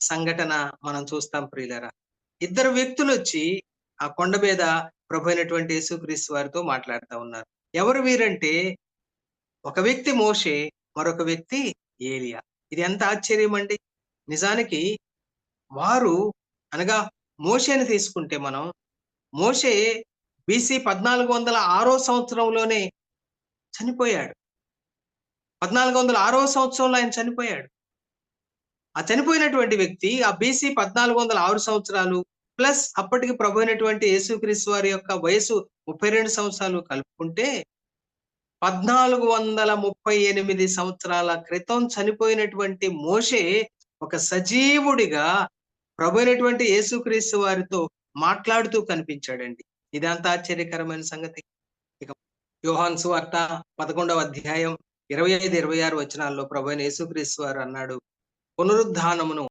సంఘటన మనం చూస్తాం ప్రియులారా. ఇద్దరు వ్యక్తులొచ్చి ఆ కొండ మీద ప్రభు అయినటువంటి యేసుక్రీస్తు వారితో మాట్లాడుతా ఉన్నారు. ఎవరు వీరంటే ఒక వ్యక్తి మోషే, మరొక వ్యక్తి ఏలియా. ఇది ఎంత ఆశ్చర్యమండి. నిజానికి వారు అనగా మోషేని తీసుకుంటే మనం, మోషే బీసీ 1406 సంవత్సరంలోనే చనిపోయాడు. 1406 సంవత్సరంలో ఆయన చనిపోయాడు. ఆ చనిపోయినటువంటి వ్యక్తి ఆ బీసీ 1406 సంవత్సరాలు ప్లస్ అప్పటికి ప్రభు అయినటువంటి యేసుక్రీస్తు వారి యొక్క వయసు 32 సంవత్సరాలు కలుపుకుంటే 1438 సంవత్సరాల క్రితం చనిపోయినటువంటి మోషే ఒక సజీవుడిగా ప్రభు అయినటువంటి యేసుక్రీస్తు వారితో మాట్లాడుతూ కనిపించాడండి. ఇదంతా ఆశ్చర్యకరమైన సంగతి. ఇక యోహాను సువార్త 11వ అధ్యాయం 25, 26 వచనాల్లో ప్రభు అయిన యేసుక్రీస్తు వారు అన్నాడు, పునరుద్ధానమును